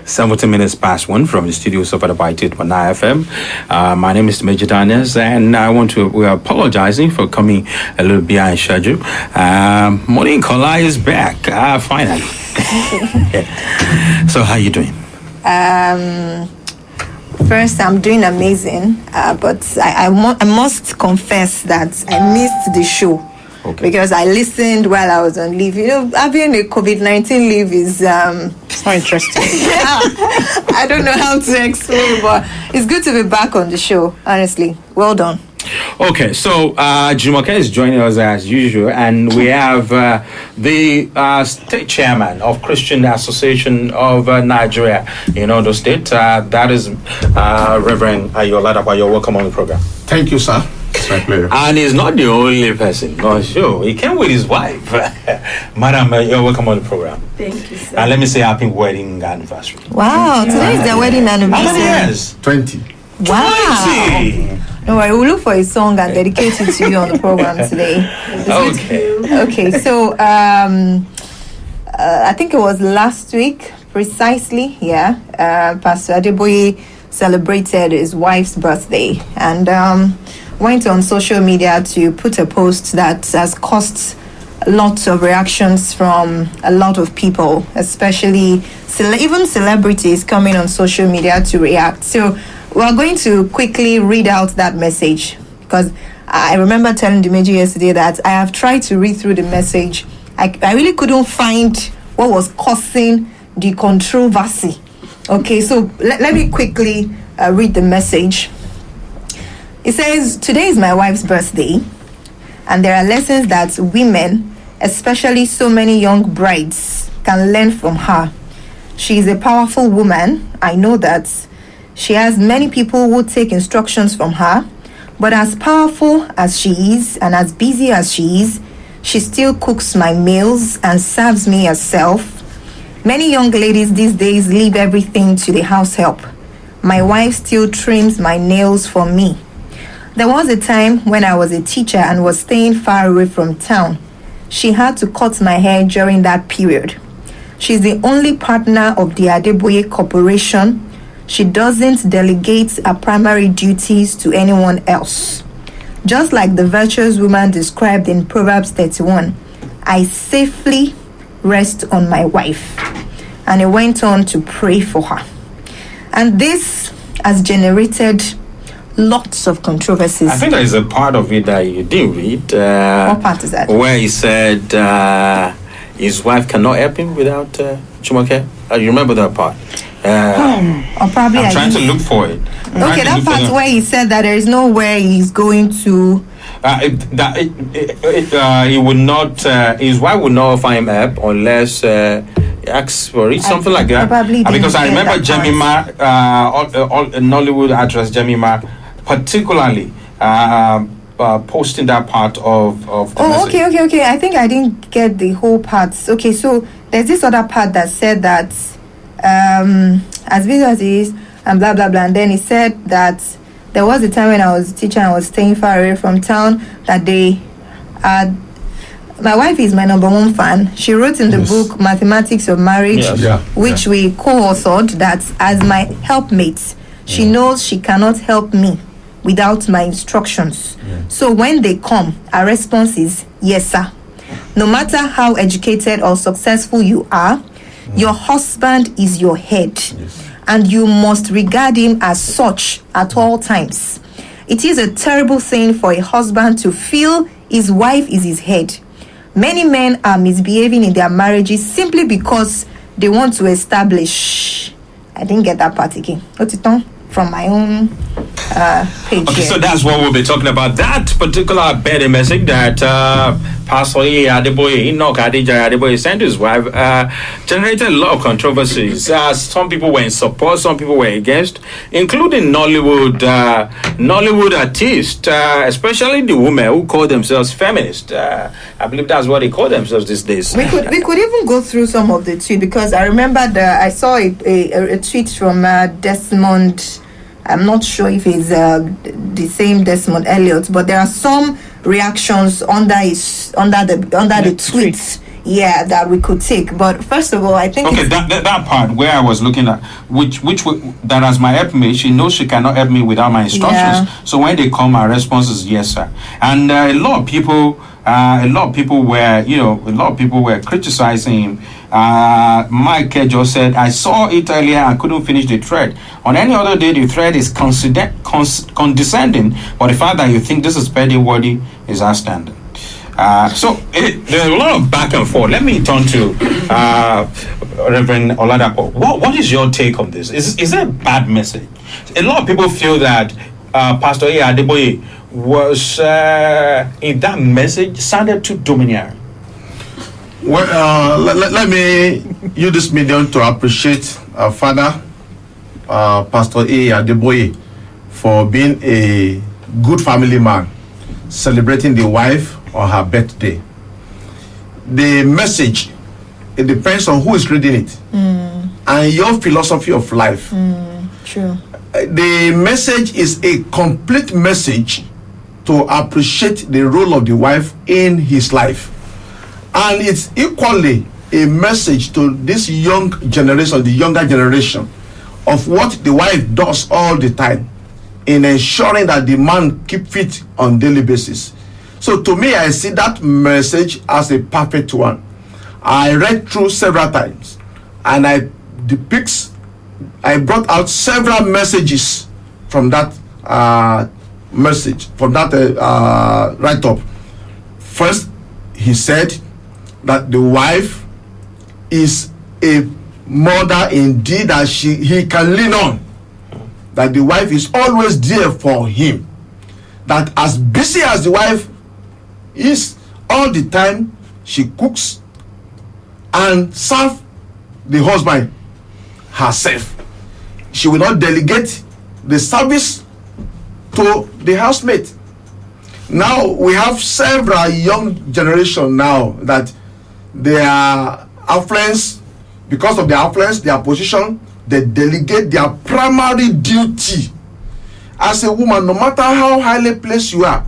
17 minutes past 1 from the studios of Adeboye 8.9 FM. My name is Major Daniels, and we're apologizing for coming a little behind schedule. Morning Kola is back, finally. So how you doing? First, I'm doing amazing, but I must confess that I missed the show. Okay. Because I listened while I was on leave. You know, having a COVID-19 leave is it's not interesting. Yeah, I don't know how to explain, but it's good to be back on the show. Honestly, well done. Okay, so Jumoke is joining us as usual, and we have the state chairman of Christian Association of Nigeria in Ondo State. That is Reverend Ayola Adeboye. You're welcome on the program. Thank you, sir. It's my pleasure. And he's not the only person on the show. He came with his wife. Madam, you're welcome on the program. Thank you, sir. And let me say happy wedding anniversary. Wow, today is their wedding anniversary. How many years? 20. Wow. 20. No worry, we'll look for a song and dedicate it to you on the program today. Okay, so I think it was last week, precisely, Pastor Adeboye celebrated his wife's birthday and went on social media to put a post that has caused lots of reactions from a lot of people, especially even celebrities coming on social media to react. So we're going to quickly read out that message, because I remember telling Dimeji yesterday that I have tried to read through the message. I really couldn't find what was causing the controversy. Okay, so let me quickly read the message. It says, today is my wife's birthday, and there are lessons that women, especially so many young brides, can learn from her. She is a powerful woman. I know that. She has many people who take instructions from her, but as powerful as she is and as busy as she is, she still cooks my meals and serves me herself. Many young ladies these days leave everything to the house help. My wife still trims my nails for me. There was a time when I was a teacher and was staying far away from town. She had to cut my hair during that period. She's the only partner of the Adeboye Corporation. She doesn't delegate her primary duties to anyone else. Just like the virtuous woman described in Proverbs 31, I safely rest on my wife. And he went on to pray for her. And this has generated lots of controversies. I think there is a part of it that you didn't read. What part is that? Where he said his wife cannot help him without Jumoke. You remember that part? Or probably I'm trying to look for it. Okay, that part where he said that there is nowhere he's going to. He would not. His wife would not offer him help unless he asks for it, something like that. Probably because I remember Jemima, Nollywood actress Jemima, particularly posting that part of the message. Okay. I think I didn't get the whole part. Okay, so there's this other part that said that as busy as he is and blah blah blah, and then he said that there was a time when I was a teacher and I was staying far away from town that they had. My wife is my number one fan. She wrote in the book Mathematics of Marriage, which we co-authored, that as my helpmate, she knows she cannot help me without my instructions. So when they come, our response is yes sir. No matter how educated or successful you are, your husband is your head, and you must regard him as such at all times. It is a terrible thing for a husband to feel his wife is his head. Many men are misbehaving in their marriages simply because they want to establish. I didn't get that part again. What's it on? From my own page. Okay, here. so that's what we'll be talking about. That particular birthday message that Pastor E.A Adeboye, Enoch Adeboye sent his wife generated a lot of controversies. Some people were in support, some people were against, including Nollywood artists, especially the women who call themselves feminists. I believe that's what they call themselves these days. We could even go through some of the tweets, because I remember I saw a tweet from Desmond. I'm not sure if it's the same Desmond Elliott, but there are some reactions under the tweets. yeah, that we could take. But first of all, I think Okay, that part where I was looking at, that as my helpmate, she knows she cannot help me without my instructions. Yeah. So when they come, my response is yes, sir. And a lot of people were criticizing him. Mike just said, I saw it earlier, I couldn't finish the thread. On any other day, the thread is condescending, but the fact that you think this is petty worthy is outstanding. There's a lot of back and forth. Let me turn to Reverend Oladapo. What is your take on this? Is it a bad message? A lot of people feel that Pastor E.A Adeboye was in that message sounded too domineering. Well, let me use this medium to appreciate our father, Pastor E.A Adeboye, for being a good family man, celebrating the wife on her birthday. The message, it depends on who is reading it and your philosophy of life. true. The message is a complete message to appreciate the role of the wife in his life, and it's equally a message to this young generation, the younger generation, of what the wife does all the time in ensuring that the man keep fit on daily basis. So to me, I see that message as a perfect one. I read through several times, and I brought out several messages from that write-up. First, he said that the wife is a mother indeed that he can lean on. That the wife is always there for him. That as busy as the wife is, all the time she cooks and serves the husband herself. She will not delegate the service to the housemate. Now we have several young generation now that they are affluence, because of their affluence, their position, they delegate their primary duty. As a woman, no matter how highly placed you are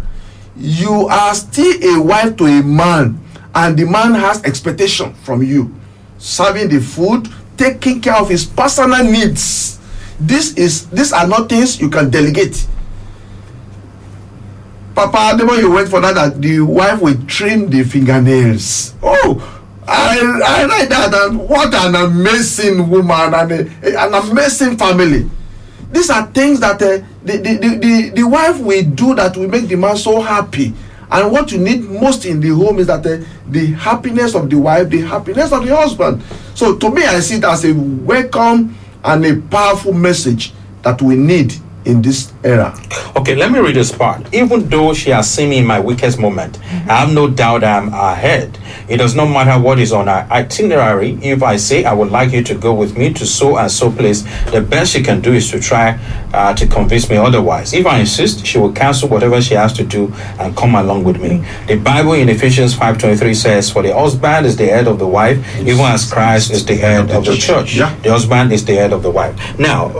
still a wife to a man, and the man has expectation from you, serving the food, taking care of his personal needs. These are not things you can delegate. Papa Adeboye, you went for that the wife will trim the fingernails. Oh, I like that, and what an amazing woman and an amazing family. These are things that the wife will do that will make the man so happy. And what you need most in the home is that the happiness of the wife, the happiness of the husband. So to me, I see it as a welcome and a powerful message that we need in this era. Okay, let me read this part. Even though she has seen me in my weakest moment, I have no doubt I am ahead. It does not matter what is on our itinerary. If I say I would like you to go with me to so and so place, the best she can do is to try to convince me otherwise. If I insist, she will cancel whatever she has to do and come along with me. The Bible in Ephesians 5:23 says, for the husband is the head of the wife, even as Christ is the head of the church. Yeah. The husband is the head of the wife. Now,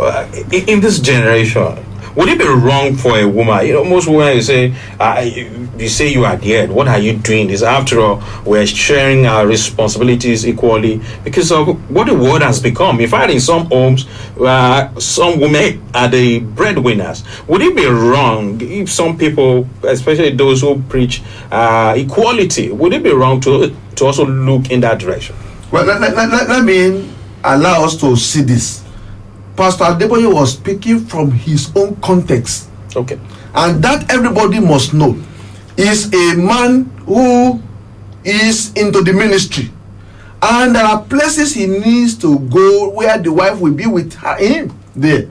in this generation, would it be wrong for a woman? You know, most women you say you are the head. What are you doing? This, after all, we're sharing our responsibilities equally because of what the world has become. In fact, in some homes, some women are the breadwinners. Would it be wrong if some people, especially those who preach equality, would it be wrong to also look in that direction? Well, let me allow us to see this. Pastor Adeboye was speaking from his own context. Okay. And that everybody must know. Is a man who is into the ministry. And there are places he needs to go where the wife will be with him there.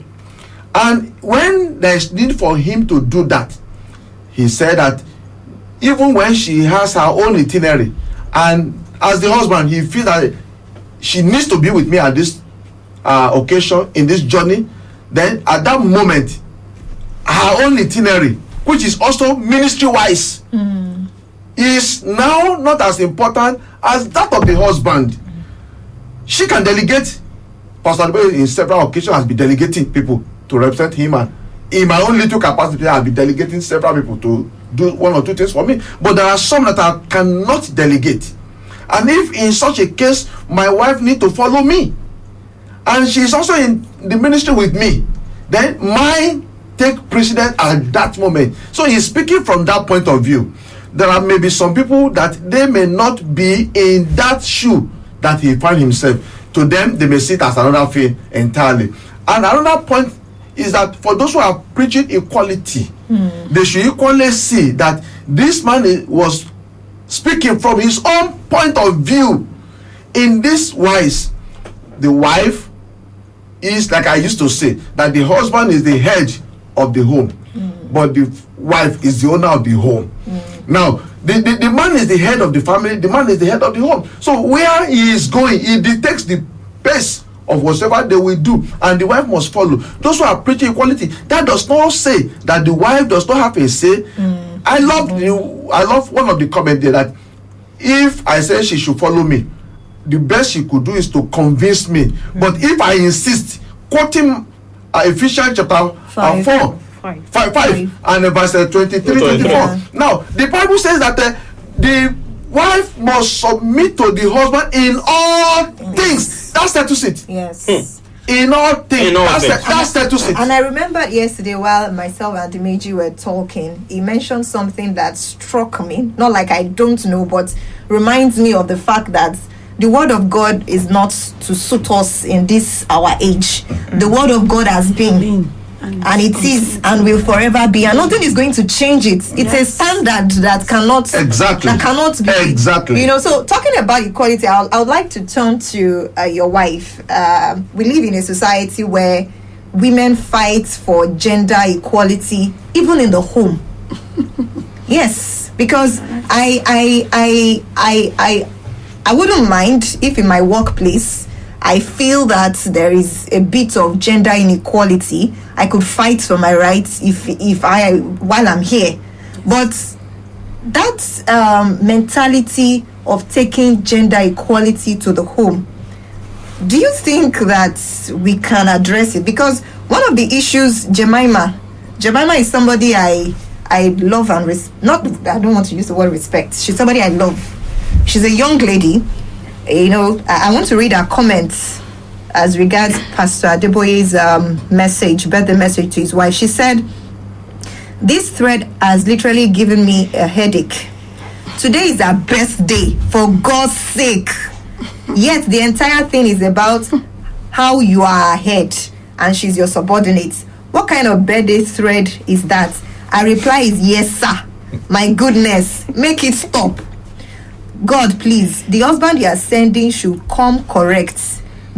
And when there is need for him to do that, he said that even when she has her own itinerary, and as the husband, he feels that she needs to be with me at this occasion, in this journey, then at that moment her own itinerary, which is also ministry wise, is now not as important as that of the husband. She can delegate. Pastor Adeboye in several occasions has been delegating people to represent him, and in my own little capacity I have been delegating several people to do one or two things for me. But there are some that I cannot delegate, And if in such a case my wife need to follow me, and she's also in the ministry with me, then mine take precedence at that moment. So he's speaking from that point of view. There are maybe some people that they may not be in that shoe that he found himself. To them, they may see it as another thing entirely. And another point is that for those who are preaching equality, they should equally see that this man was speaking from his own point of view. In this wise, the wife is, like I used to say, that the husband is the head of the home, but the wife is the owner of the home. Now, the man is the head of the family, the man is the head of the home. So where he is going, he dictates the pace of whatever they will do, and the wife must follow. Those who are preaching equality, that does not say that the wife does not have a say. I love one of the comments there, that if I say she should follow me, the best she could do is to convince me. But if I insist, quoting Ephesians chapter 4, 5 and verse 23, 24. Now, the Bible says that the wife must submit to the husband in all things. That's status it. Yes. In all things. That's status it. And I remember yesterday while myself and Dimeji were talking, he mentioned something that struck me. Not like I don't know, but reminds me of the fact that the word of God is not to suit us in this our age. The word of God has been, and it is, and will forever be, and nothing is going to change it. It's a standard that cannot be. You know, so talking about equality, I would like to turn to your wife. We live in a society where women fight for gender equality, even in the home. Yes, because I wouldn't mind if in my workplace I feel that there is a bit of gender inequality. I could fight for my rights while I'm here. But that mentality of taking gender equality to the home, do you think that we can address it? Because one of the issues, Jemima is somebody I love and I don't want to use the word respect. She's somebody I love. She's a young lady. You know, I want to read her comments as regards Pastor Adeboye's birthday message to his wife. She said, "This thread has literally given me a headache. Today is her birthday, for God's sake. Yet the entire thing is about how you are ahead and she's your subordinate. What kind of birthday thread is that?" Her reply is, "Yes, sir. My goodness, make it stop. God, please, the husband you are sending should come correct,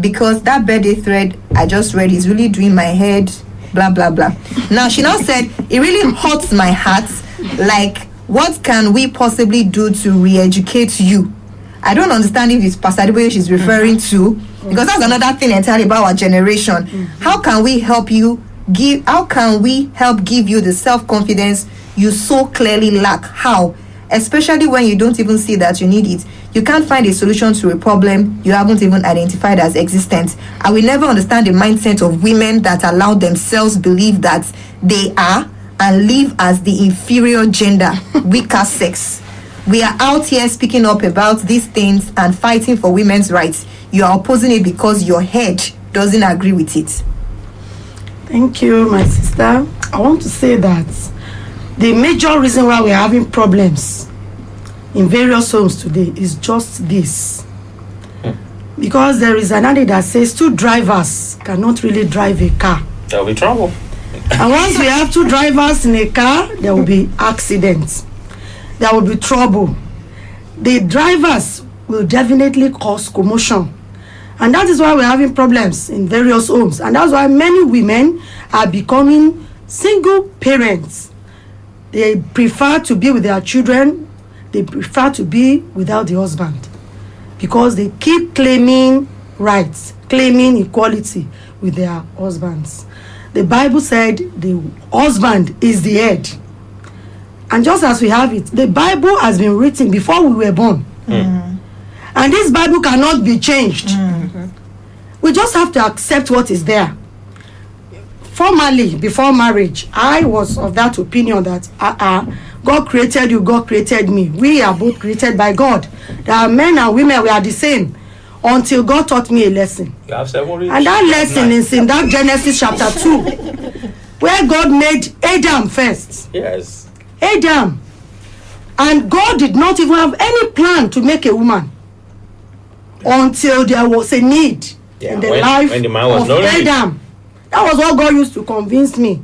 because that birthday thread I just read is really doing my head, blah, blah, blah." Now, she now said, "It really hurts my heart. Like, what can we possibly do to re-educate you?" I don't understand if it's Pastor Adeboye she's referring to, because that's another thing entirely about our generation. How can we help give you the self-confidence you so clearly lack? How? Especially when you don't even see that you need it. You can't find a solution to a problem you haven't even identified as existent. I will never understand the mindset of women that allow themselves believe that they are and live as the inferior gender, weaker sex. We are out here speaking up about these things and fighting for women's rights. You are opposing it because your head doesn't agree with it. Thank you, my sister. I want to say that the major reason why we're having problems in various homes today is just this. Because there is an adage that says 2 drivers cannot really drive a car. There will be trouble. And once we have 2 drivers in a car, there will be accidents. There will be trouble. The drivers will definitely cause commotion. And that is why we're having problems in various homes. And that's why many women are becoming single parents. They prefer to be with their children. They prefer to be without the husband, because they keep claiming rights, claiming equality with their husbands. The Bible said the husband is the head. And just as we have it, the Bible has been written before we were born. And this Bible cannot be changed. We just have to accept what is there. Formerly, before marriage, I was of that opinion that God created you, God created me. We are both created by God. There are men and women, we are the same. Until God taught me a lesson. You have 7 rings. And that lesson is in that Genesis chapter 2, where God made Adam first. Yes. Adam. And God did not even have any plan to make a woman until there was a need in the life when the man was of no need. Adam. That was what God used to convince me,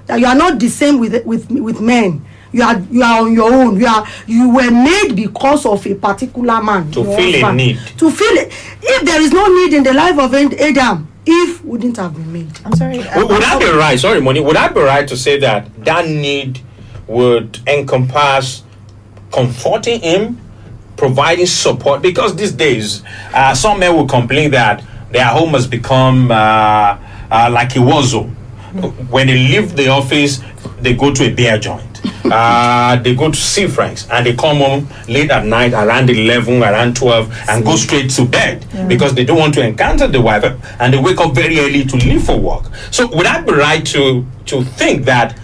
that you are not the same with men. You are on your own. You were made because of a particular man. To feel a need. To feel it. If there is no need in the life of Adam, Eve wouldn't have been made. I'm sorry. Would that be right? Sorry, Moni. Would that be right to say that need would encompass comforting him, providing support? Because these days, some men will complain that their home has become like a war zone. When they leave the office, they go to a beer joint. They go to see friends, and they come home late at night around 11, around 12, and go straight to bed because they don't want to encounter the wife, and they wake up very early to leave for work. So would that be right to think that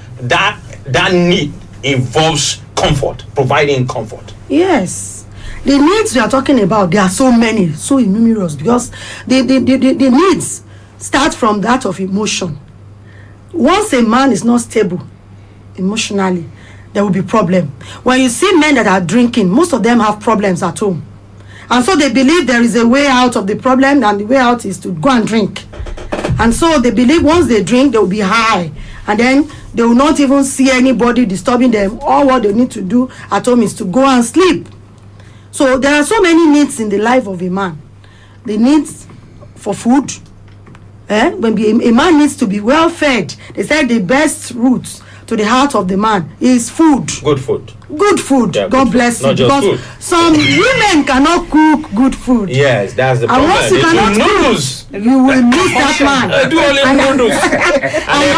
need involves comfort, providing comfort? Yes. The needs we are talking about, there are so many, so numerous, because the needs start from that of emotion. Once a man is not stable emotionally, there will be problem. When you see men that are drinking, most of them have problems at home, and so they believe there is a way out of the problem, and the way out is to go and drink. And so they believe once they drink, they will be high, and then they will not even see anybody disturbing them. All what they need to do at home is to go and sleep. So there are so many needs in the life of a man. The needs for food. When a man needs to be well fed, they said the best route to the heart of the man is food. Good food. Good food. Yeah, God good bless food. you. Not just Because food. some women cannot cook good food. Yes, that's the And problem. once you They do cannot noodles. You will miss that man. They do only noodles. And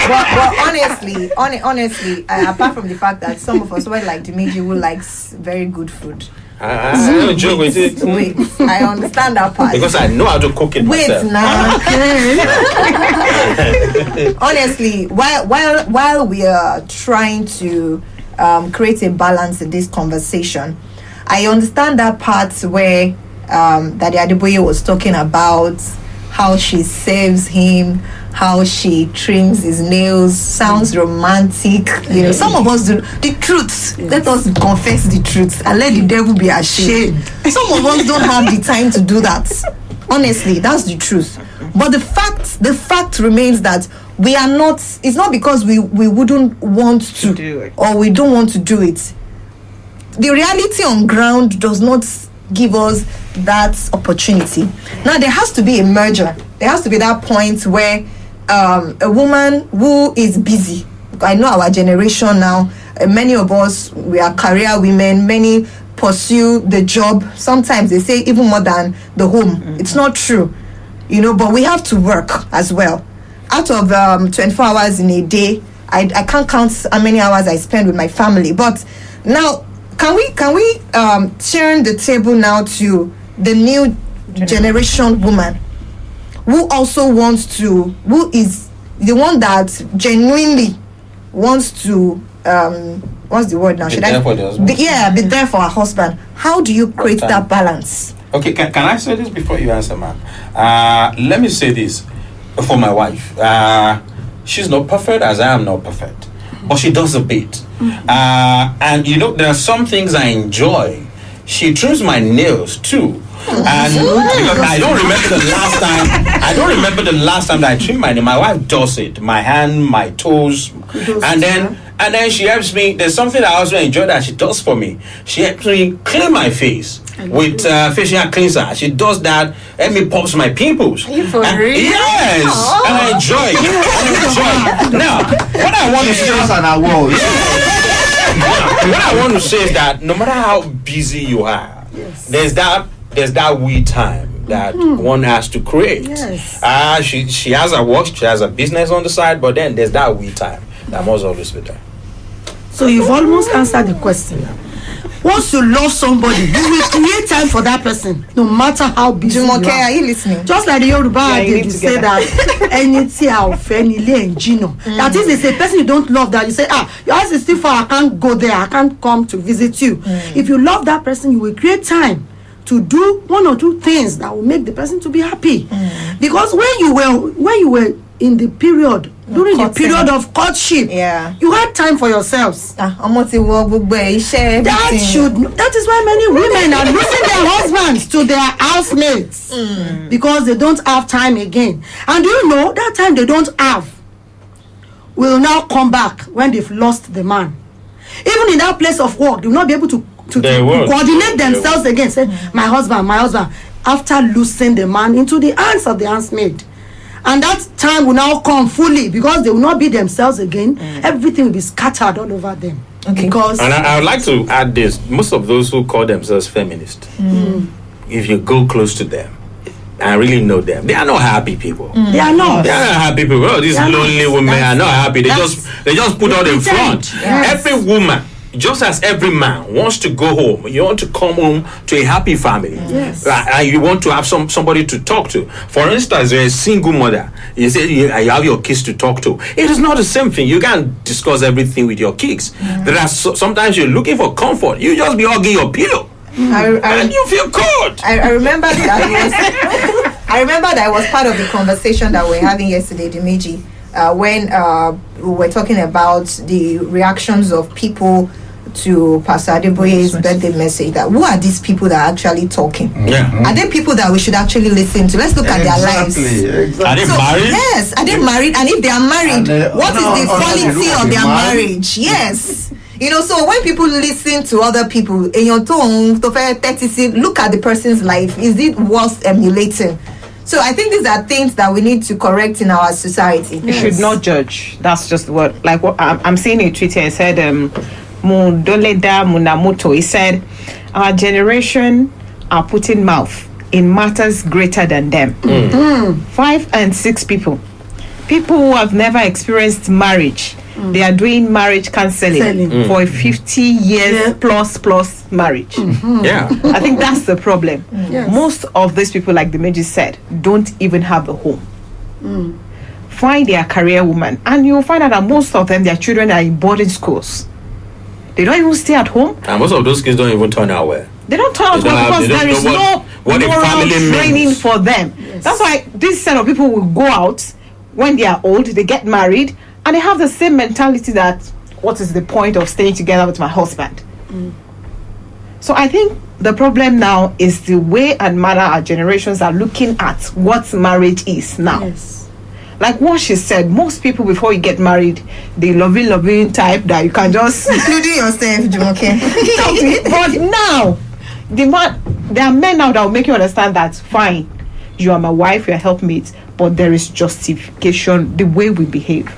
But honestly, apart from the fact that some of us were like Dimeji who likes very good food. I don't joke with it. Wait, I understand that part. Because I know how to cook it Wait myself. now. Honestly, while we are trying to create a balance in this conversation, I understand that part where that Adeboye was talking about how she saves him, how she trims his nails. Sounds romantic. You know, some of us do the truth. Let us confess the truth and let the devil be ashamed. Some of us don't have the time to do that. Honestly, that's the truth. But the fact remains that we are not. It's not because we wouldn't want to do it, or we don't want to do it. The reality on ground does not give us that opportunity. Now there has to be a merger. There has to be that point where a woman who is busy. I know our generation now, many of us, we are career women. Many pursue the job. Sometimes they say even more than the home. It's not true, you know, but we have to work as well. Out of 24 hours in a day, I can't count how many hours I spend with my family. But now, can we turn the table now to the new generation woman who also wants to, who is the one that genuinely wants to what's the word now? Be there for the husband. Be there for her husband. How do you create that balance? Okay, can I say this before you answer, man? Let me say this for my wife. She's not perfect as I am not perfect, but she does a bit. And you know, there are some things I enjoy. She trims my nails too. And because I don't remember the last time that I trimmed my nail. My wife does it. My hand, my toes. And then she helps me. There's something I also enjoy that she does for me. She helps me clean my face with facial cleanser. She does that. Help me pops my pimples. Are you for real? Yes. Oh. And I enjoy it. Now, what I want to say is an award. what I want to say is that no matter how busy you are, there's that we time that one has to create. Yes. She has a work, she has a business on the side, but then there's that we time that must always be there. So you've almost answered the question. Once you love somebody, you will create time for that person, no matter how busy Jumoke, you are are. you listening? Just like the Yoruba Yeah, you adage, you live say together. that anything that is, it's a person you don't love that you say, your house is still far, I can't go there, I can't come to visit you. If you love that person, you will create time to do one or two things that will make the person to be happy. Because when you were in the period, during the Courting. period of courtship, Yeah. you had time for yourselves. That is why many women are losing their husbands to their housemates because they don't have time again. And do you know that time they don't have will now come back when they've lost the man. Even in that place of work, they will not be able to coordinate themselves again. Say, my husband, after losing the man into the hands of the housemaid. And that time will now come fully because they will not be themselves again. Everything will be scattered all over them. Okay. Because And I would like to add this. Most of those who call themselves feminists, if you go close to them and really know them, they are not happy people. they are not. They are not happy people. Oh, these They are lonely not. women are not happy. They that's- just put out in pretend. front. Yes. Every woman, just as every man wants to go home, you want to come home to a happy family. Yes. And you want to have somebody to talk to. For instance, you're a single mother. You say you have your kids to talk to. It is not the same thing. You can't discuss everything with your kids. There are sometimes you're looking for comfort. You just be hugging your pillow. And you feel cold. I remember that I remember that was part of the conversation that we were having yesterday, Dimeji, when we were talking about the reactions of people to Pastor Adeboye's birthday message. That who are these people that are actually talking? Yeah. Are they people that we should actually listen to? Let's look at their lives. Exactly. Are they So, married? yes, are they married? And if they are married, what is the quality of their marriage? Yes. So when people listen to other people, in your tone, look at the person's life. Is it worth emulating? So I think these are things that we need to correct in our society. You should not judge. That's just what I'm seeing a tweet here. It said Mundoleda Munamoto. He said our generation are putting mouth in matters greater than them. 5 and 6 people who have never experienced marriage, they are doing marriage counseling for a 50 years plus marriage. Yeah. I think that's the problem. Yes. Most of these people, like the Meji said, don't even have a home. Find their career woman, and you'll find out that most of them, their children are in boarding schools. They don't even stay at home. And most of those kids don't even turn out well. They don't turn out They don't well have- because they don't there is know what a no moral family training means. for them. That's why this set of people will go out when they are old, they get married, and they have the same mentality that what is the point of staying together with my husband? So I think the problem now is the way and manner our generations are looking at what marriage is now. Yes. Like what she said, most people before you get married, the loving type that you can just Including yourself, Jumoke. talk to it. But now, there are men now that will make you understand that fine, you are my wife, you're a helpmate, but there is justification the way we behave.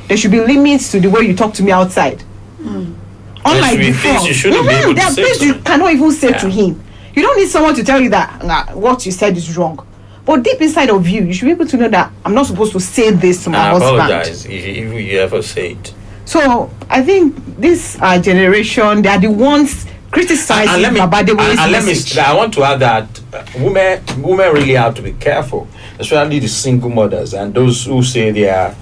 There should be limits to the way you talk to me outside. Unlike should be before, things you shouldn't be able to there are say things to you him. cannot even say to Yeah. him. You don't need someone to tell you that what you said is wrong. But deep inside of you, you should be able to know that I'm not supposed to say this to my I husband. apologize if you ever say it. So I think this generation, they are the ones criticizing Baba Adeboye's message. I want to add that women really have to be careful, especially the single mothers and those who say they are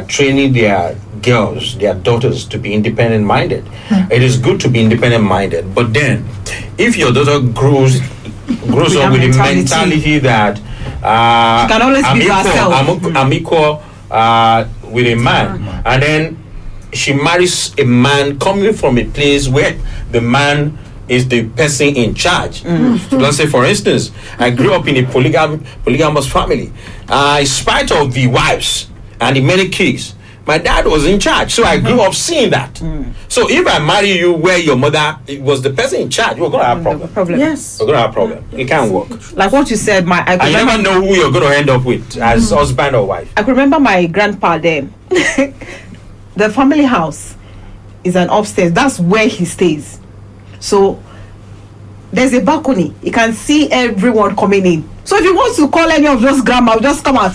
training their girls, their daughters, to be independent minded. It is good to be independent minded, but then if your daughter grows up with the mentality that can always I'm be equal, herself. I'm equal with a man, and then she marries a man coming from a place where the man is the person in charge. Let's say, for instance, I grew up in a polygamous family. In spite of the wives and the many kids, my dad was in charge, so I grew up seeing that. So if I marry you where your mother was the person in charge, we're going to have a problem. Yes. We're going to have a problem. It can't work. Like what you said, I And you never know who you're going to end up with as husband or wife. I could remember my grandpa then. The family house is an upstairs. That's where he stays. So there's a balcony. You can see everyone coming in. So if you want to call any of those grandma, just come out.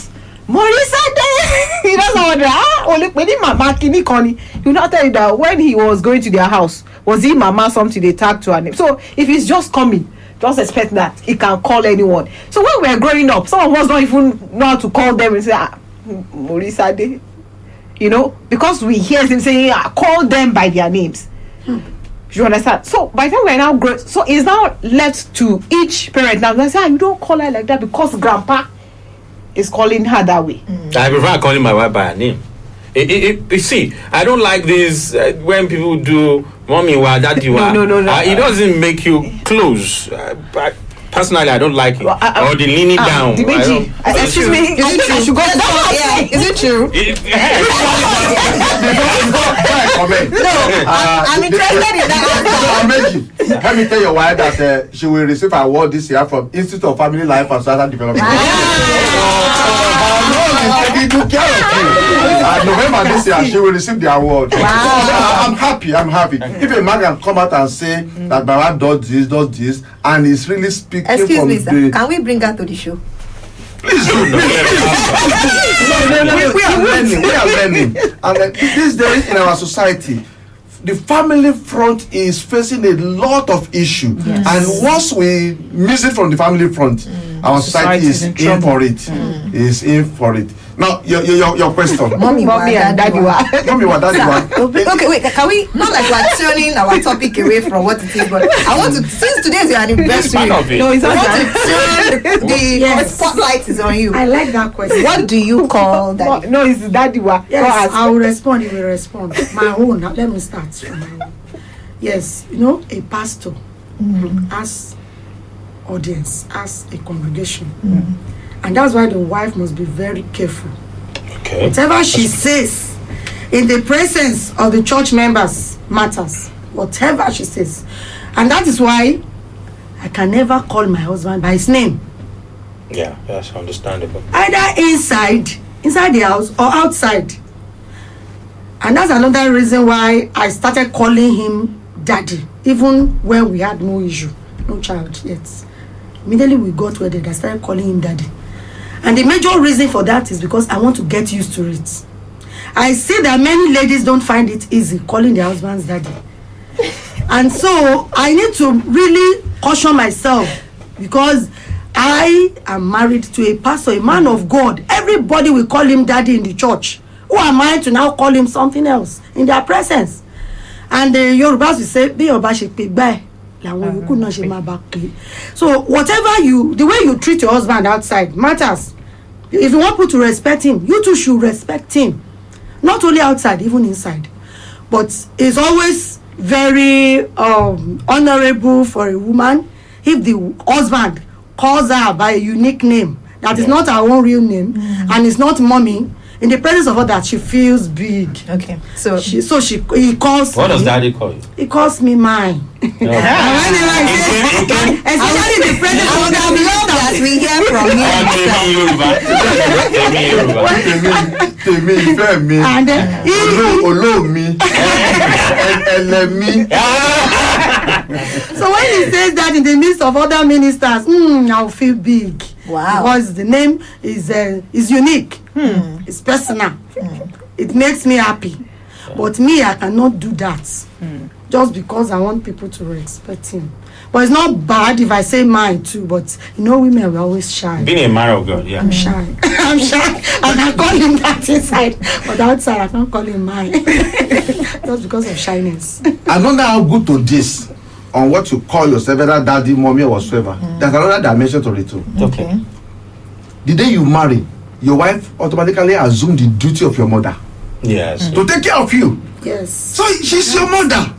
Marisa there. He doesn't want to. Only when he mama kini koni. He will not tell you that when he was going to their house, Was he mama something they tag to her name? So if he's just coming, just expect that he can call anyone. So when we were growing up, some of us don't even know how to call them and say, Maurice Ade. You know, because we hear him saying, call them by their names. You understand? So by the time we're now growing, so it's now left to each parent now. They say, you don't call her like that because grandpa is calling her that way. I prefer calling my wife by her name. You see, I don't like this when people do mommy wa, daddy wa. No. It doesn't make you close. Personally, I don't like it. Or the leaning down. Excuse me. I think I should go. Is it true? I'm interested in that. Let me tell your wife that she will receive an award this year from Institute of Family Life and Social Development. Taking good care of you. November this year, she will receive the award. Wow. I'm happy. If a man can come out and say that my wife does this, and he's really speaking Excuse from me, sir. Can we bring her to the show? Please do. We are learning. And these days in our society, the family front is facing a lot of issues. Yes. And once we miss it from the family front, our society is in for it. Is in for it. Now, your question. Mommy and daddy wa. Mommy wa, daddy wa. Okay, wait. Can we, not like we're turning our topic away from what it is, but I want to, since today is your anniversary, no, it's not the spotlight is on you. I like that question. What do you call daddy? No, it's daddy wa. Yes, I will respond. He will respond. My own. Now, let me start from my own. Yes, you know, a pastor as audience, as a congregation. And that's why the wife must be very careful. Okay. Whatever she says in the presence of the church members matters. Whatever she says. And that is why I can never call my husband by his name. Yeah, that's understandable. Either inside the house or outside. And that's another reason why I started calling him daddy, even when we had no issue, no child yet. Immediately we got wedded, I started calling him daddy. And the major reason for that is because I want to get used to it. I see that many ladies don't find it easy calling their husbands daddy. And so I need to really caution myself, because I am married to a pastor, a man of God. Everybody will call him daddy in the church. Who am I to now call him something else in their presence? And the Yorubas will say, "Be your bye." So whatever the way you treat your husband outside matters. If you want people to respect him, you too should respect him. Not only outside, even inside. But it's always very honorable for a woman if the husband calls her by a unique name that is not her own real name and it's not mommy. In the presence of others, she feels big. Okay. So he calls. What does daddy call you? He calls me mine. Especially the presence of others, we love that we hear from you. And so when he says that in the midst of other ministers, I'll feel big. Wow. Because the name is unique. It's personal. It makes me happy. But me, I cannot do that. Just because I want people to respect him. But it's not bad if I say mine too. But you know, women are always shy. Being a man of God, yeah. I'm shy. I'm shy. I can call him that inside. But outside, I can't call him mine. Just because of shyness. I don't know how good to this on what you call yourself, whether daddy, mommy, or whatsoever. There's another dimension to it too. Okay. The day you marry, your wife automatically assumes the duty of your mother. Yes. To take care of you. Yes. So she's your mother.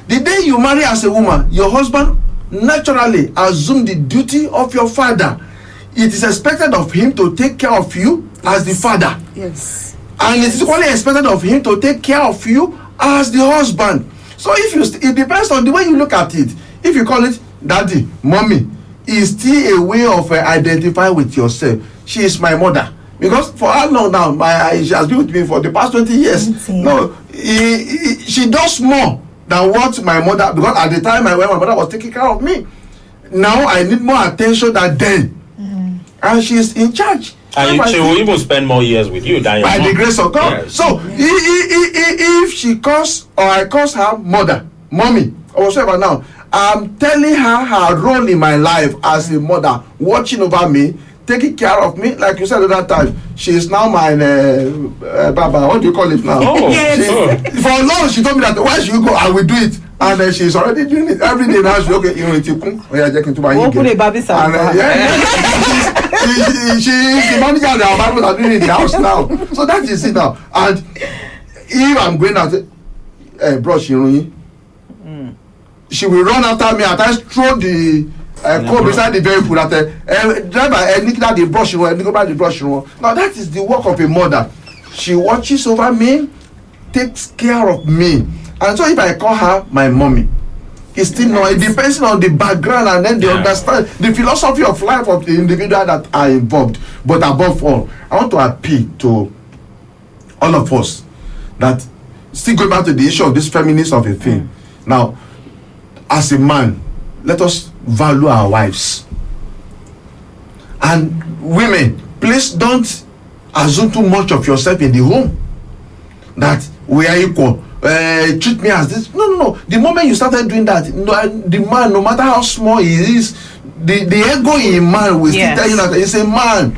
The day you marry as a woman, your husband naturally assumes the duty of your father. It is expected of him to take care of you as the father. Yes. And it is equally expected of him to take care of you as the husband. So it depends on the way you look at it. If you call it daddy, mommy, it's still a way of identifying with yourself. She is my mother. Because for how long now? She has been with me for the past 20 years. No, she does more than what my mother, because at the time when my mother was taking care of me. Now I need more attention than then. And she's in charge. And she will even spend more years with you than your by mom. The grace of God. Yes. So if she calls or I calls her mother, mommy or whatever now, I'm telling her role in my life as a mother, watching over me, taking care of me. Like you said at that time, she is now my Baba. What do you call it now? Oh, For long, she told me that why should you go? I will do it. And then she's already doing it every day now. She's okay. You know, she's the manager of our Bible are doing it in the house now. So that is it now. And if I'm going out, bro, she will run after me and I throw the comb beside the vehicle that driver nick that the brush and go back the brush. Now that is the work of a mother. She watches over me, takes care of me. And so if I call her my mommy, it's still not, it depends on the background and then they understand the philosophy of life of the individual that are involved. But above all, I want to appeal to all of us that still going back to the issue of this feminist of a thing. Now, as a man, let us value our wives. And women, please don't assume too much of yourself in the home. That we are equal. Treat me as this. No. The moment you started doing that, the man, no matter how small he is, the ego in a man will still tell you that he's a man.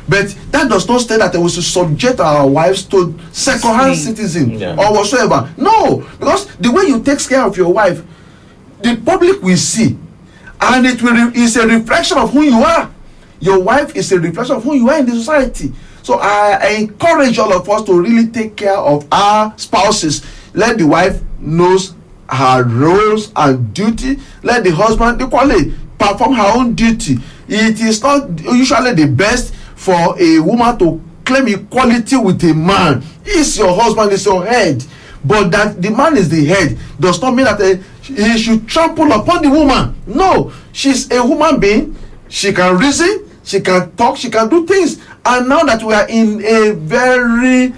But that does not say that we should subject our wives to second-hand citizen or whatsoever. No, because the way you take care of your wife, the public will see, and it is a reflection of who you are. Your wife is a reflection of who you are in the society. So I encourage all of us to really take care of our spouses. Let the wife knows her roles and duty. Let the husband equally perform her own duty. It is not usually the best for a woman to claim equality with a man. He's your husband, is your head. But that the man is the head does not mean that he should trample upon the woman. No, she's a human being. She can reason, she can talk, she can do things. And now that we are in a very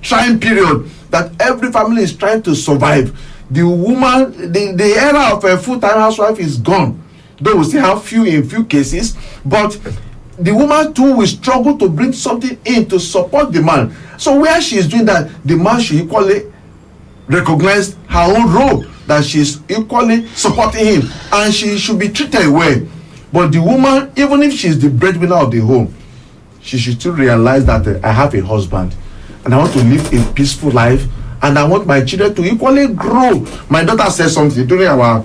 trying period, that every family is trying to survive, the woman, the era of a full-time housewife is gone. Though we still have few cases, but the woman too will struggle to bring something in to support the man. So where she is doing that, the man should equally recognize her own role, that she is equally supporting him, and she should be treated well. But the woman, even if she is the breadwinner of the home, she should still realize that I have a husband and I want to live a peaceful life, and I want my children to equally grow. My daughter said something during our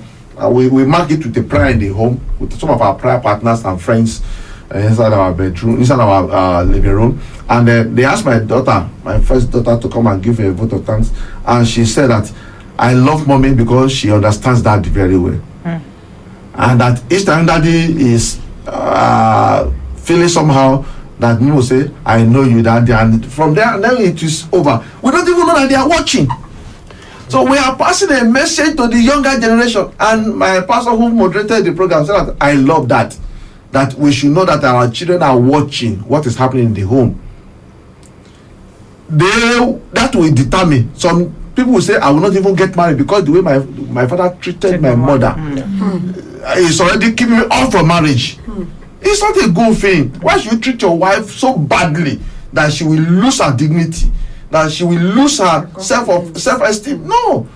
we mark it with a prayer in the home with some of our prayer partners and friends inside our bedroom, inside our living room, and they asked my daughter, my first daughter, to come and give a vote of thanks, and she said that I love mommy because she understands daddy very well, and that each time daddy is feeling somehow, that me will say, I know you, daddy, and from there then it is over. We don't even know that they are watching. So we are passing a message to the younger generation, and my pastor who moderated the program said that I love that we should know that our children are watching what is happening in the home. That will determine. Some people will say, I will not even get married because the way my father treated my mother is already keeping me off from marriage. It's not a good thing. Why should you treat your wife so badly that she will lose her dignity, that she will lose her self-esteem? No,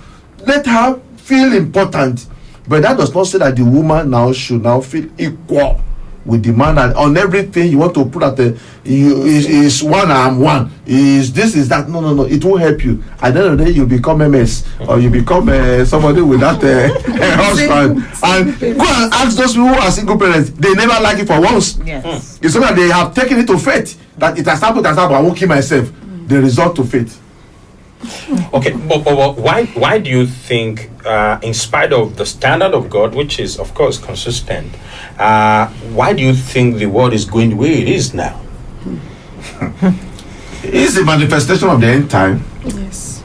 let her feel important. But that does not say that the woman now should now feel equal with the man, and on everything you want to put at is one, I'm one, is this, is that. No, it won't help you. At the end of the day, you become MS, or you become somebody with that husband, and go and ask those people who are single parents, they never like it for once. Yes. It's so that they have taken it to fate, that it has happened, I won't kill myself. They resort to fate. Okay, but why do you think, in spite of the standard of God, which is of course consistent, why do you think the world is going the way it is now? It's a manifestation of the end time. Yes.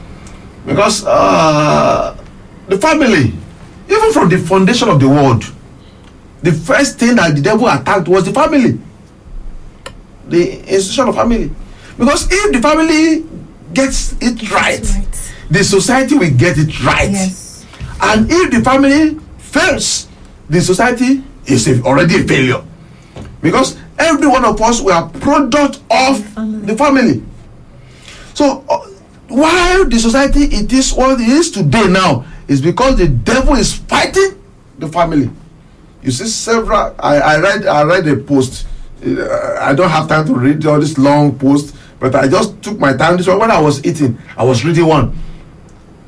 Because the family, even from the foundation of the world, the first thing that the devil attacked was the family, the institution of family. Because if the family gets it right, the society will get it right. Yes. And if the family fails, the society is already a failure. Because every one of us, we are product of the family. So while the society, it is what it is today now, It's because the devil is fighting the family. You see several. I read a post. I don't have time to read all this long post, but I just took my time. This one, when I was eating, I was reading one.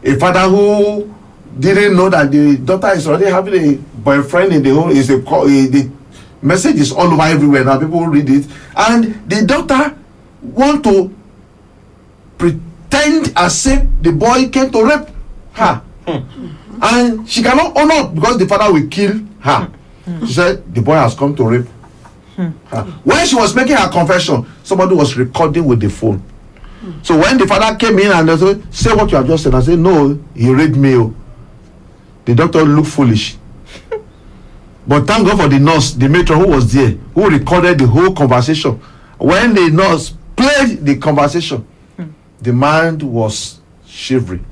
A father who didn't know that the daughter is already having a boyfriend in the home. The message is all over everywhere now. People read it, and the daughter want to pretend as if the boy came to rape her, and she cannot own up because the father will kill her. She said the boy has come to rape her. When she was making her confession, somebody was recording with the phone. So when the father came in and they said, say what you have just said, I said, no, he raped me. Oh. The doctor looked foolish. But thank God for the nurse, the matron who was there, who recorded the whole conversation. When the nurse played the conversation, the man was shivering.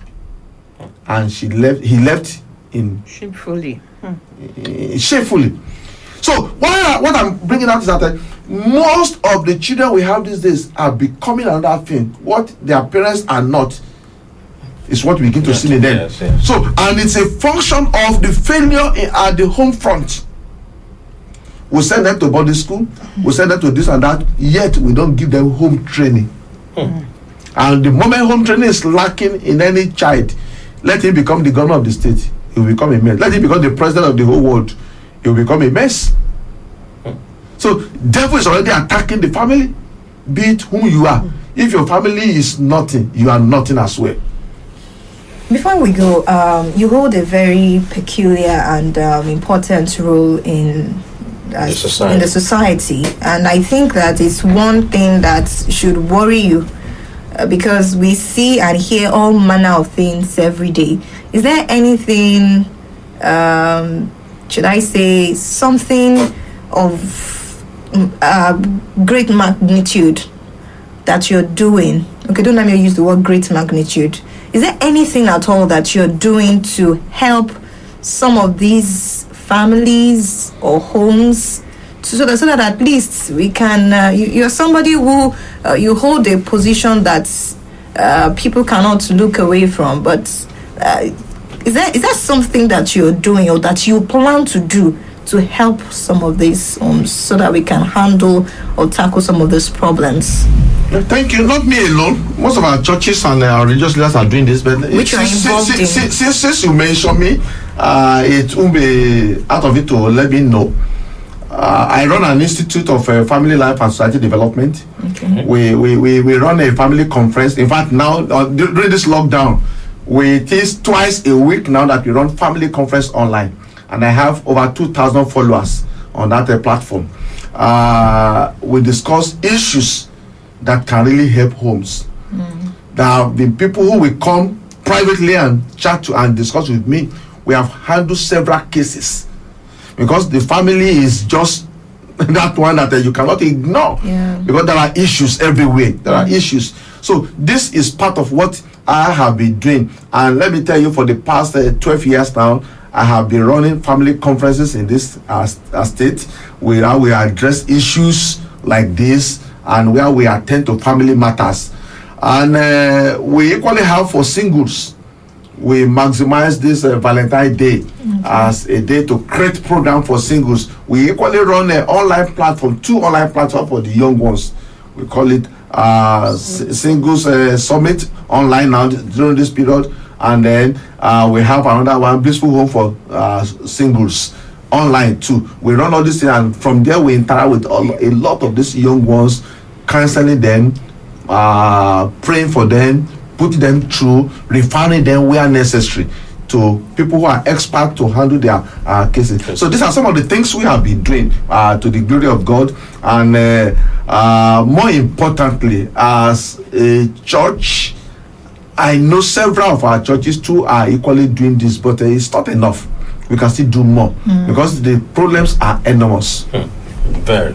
And he left in Shamefully. shamefully. So what I'm bringing out is that most of the children we have these days are becoming another thing. What their parents are not is what we begin to see in them. Yes, yes. So, and it's a function of the failure at the home front. We send them to boarding school, we send them to this and that, yet we don't give them home training. And the moment home training is lacking in any child, let him become the governor of the state, he will become a mess. Let him become the president of the whole world, he will become a mess. So devil is already attacking the family, be it whom you are. If your family is nothing, you are nothing as well. Before we go, you hold a very peculiar and important role in the society, and I think that it's one thing that should worry you, because we see and hear all manner of things every day. Is there anything, should I say, something of great magnitude that you're doing? Okay, don't let me use the word great magnitude. Is there anything at all that you're doing to help some of these families or homes, so that at least we can, you're somebody who you hold a position that people cannot look away from, but is that something that you're doing or that you plan to do to help some of these homes so that we can handle or tackle some of these problems? Thank you. Not me alone. Most of our churches and our religious leaders are doing this, but which are involved in. Since you mentioned me, it won't be out of it to let me know. I run an institute of family life and society development. Okay. We run a family conference. In fact, now during this lockdown, it is twice a week now that we run family conference online, and I have over 2,000 followers on that platform. We discuss issues that can really help homes. There have been people who will come privately and chat to and discuss with me. We have handled several cases because the family is just that one that you cannot ignore, because there are issues everywhere. There are issues. So this is part of what I have been doing, and let me tell you, for the past 12 years now, I have been running family conferences in this state where we address issues like this and where we attend to family matters. And we equally have for singles. We maximize this Valentine's Day as a day to create program for singles. We equally run an online platform, 2 online platforms for the young ones. We call it Singles Summit online now during this period. And then we have another one, Blissful Home for singles, online too. We run all this thing, and from there we interact with a lot of these young ones, counseling them, praying for them, putting them through, refining them where necessary to people who are experts to handle their cases. So these are some of the things we have been doing to the glory of God. And more importantly, as a church, I know several of our churches too are equally doing this, but it's not enough. We can still do more because the problems are enormous. Very.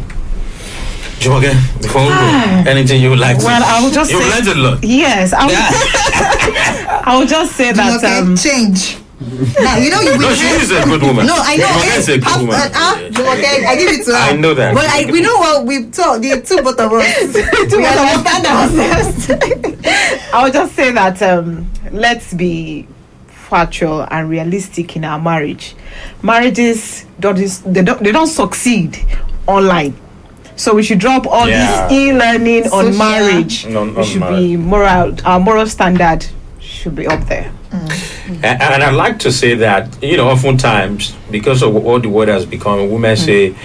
Jumoke, before we go, anything you would like to? Well, I will just You've say, learned a lot. yes, I will just say that change. Now you know you. No, she is a good woman. No, I know. Jumoke is a good woman. I give it to her. I know that. But we know what we've told the two both of us. We understand ourselves. I will just say that let's be factual and realistic in our marriage. Marriages they don't succeed online. So we should drop all this e-learning on Social. marriage. We should be moral. Our moral standard should be up there. And I'd like to say that, oftentimes, because of what the word has become, women say, you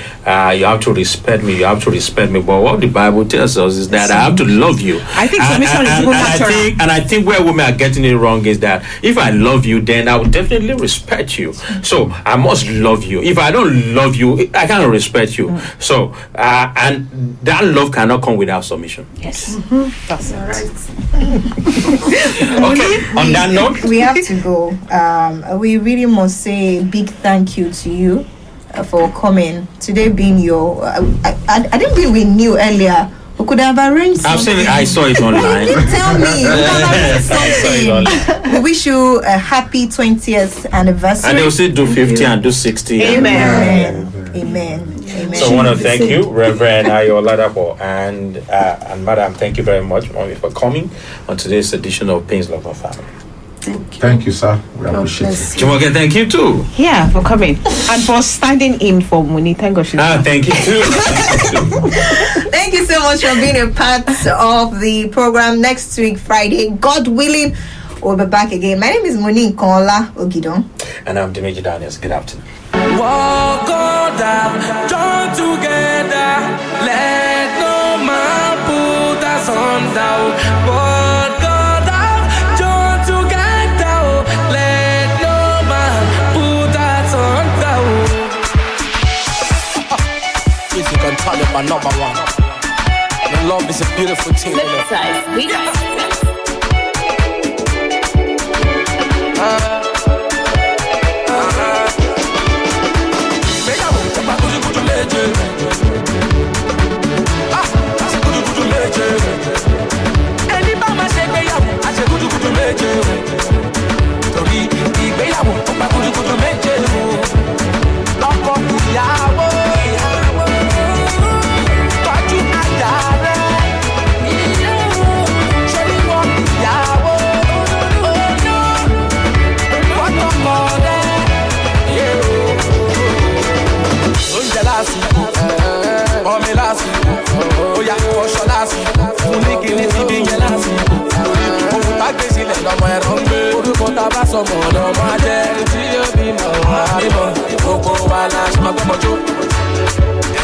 have to respect me, you have to respect me. But what the Bible tells us is that I have to love you. I think submission is even natural. And I think where women are getting it wrong is that if I love you, then I will definitely respect you. So I must love you. If I don't love you, I cannot respect you. So, and that love cannot come without submission. Yes. That's it. Okay, on that note, We have to go. We really must say a big thank you to you for coming today. Being your, I didn't think we knew earlier. We could have arranged. I've seen it. I saw it online. You didn't tell me. We could have arranged something. We wish you a happy 20th anniversary. And they'll still do 50 and do 60. Amen. Amen. So I want to thank you, Reverend Ayo Oladapo and Madam. Thank you very much, Mommy, for coming on today's edition of Pains, Love, and Family. Thank you, sir. We appreciate it. Jumoke, thank you too. Yeah, for coming and for standing in for Muni. Thank God she's Thank you too. Thank you so much for being a part of the program. Next week, Friday, God willing, we'll be back again. My name is Moni Kola Ogidon. And I'm Dimeji Daniels. Good afternoon. Walk on down, join together. Let no man put us on down. Walk on down, join together. Let no man put us on down. If you can tell it, my number one. The love is a beautiful thing. Ẹni bá máa ṣe ìgbéyàwó, a ṣe gudugudu méje o. Torí ìgbéyàwó tó bá gudugudu méje o. Ọkọ ìyàwó, tọ́jú ajá rẹ̀. Ṣorí wọ ìyàwó, fọ́tọ̀kọ rẹ̀. Oúnjẹ lásìkò, ọmọ lásìkò, óyá ọṣọ lásìkò, fún ní kíní tí bí yẹn lásìkò. Ohun tá gbé sílẹ̀ lọ́mọ ẹ̀rọ ń gbé. Orúkọ tá bá sọmọ lọ́mọ ajẹ́. Tí yóò bímọ àbímọ, gbogbo wa la ṣe máa gbọ́mọ jó.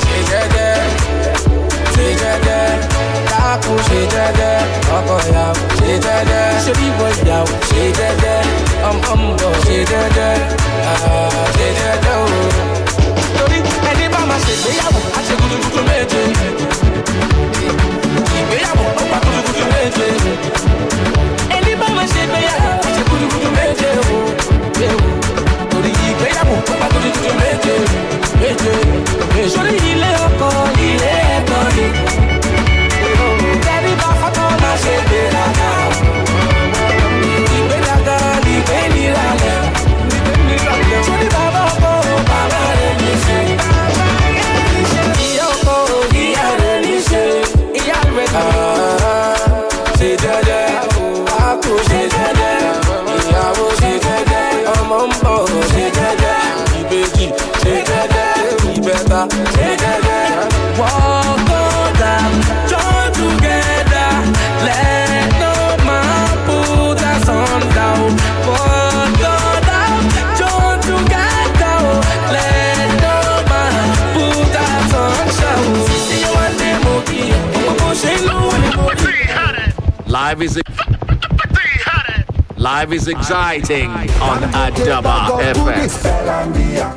Ṣe jẹ́jẹ́, ṣe jẹ́jẹ́, dákun ṣe jẹ́jẹ́, ọkọ ìyàwó ṣe jẹ́jẹ́, ṣe bíbọ ìyàwó ṣe jẹ́jẹ́, ọmọ ń bọ̀ ṣe jẹ́jẹ́, ṣe jẹ́jẹ́ o. Torí ẹni bá máa ṣègbéyàwó, a ṣe gudugudu méje. Ìgbéyàwó ó pa gudugudu méje. Ẹni bá máa ṣègbéyàwó, a ṣe gudugudu méje o. Torí ìgbéyàwó ó pa gudugudu méje. Sórí ilé ọkọ, ilé ẹ̀kọ́ ni. Ẹni bá fọ́tọ̀ máa ṣe gbéraga. Ìgbéraga ni ìgbé níralẹ̀. Sórí bàbá ọkọ, bàbá rẹ̀ ní ṣe. Ìyá ọkọ, ìyá rẹ̀ ní ṣe. Ìyá rẹ̀ kà. Ṣe jẹ́jẹ́, àpò ṣe jẹ́jẹ́. Ìyàwó ṣe jẹ́jẹ́, ọmọ ń bọ̀ ṣe jẹ́jẹ́. Ìbejì ṣe jẹ́jẹ́, ìbẹta ṣe jẹ́jẹ́. Walk on down, join together. Let no man put us on down. Walk on down, join together. Let no man put us on down. See you one day, Moki. Oh, she know what Live is exciting on Adaba FM.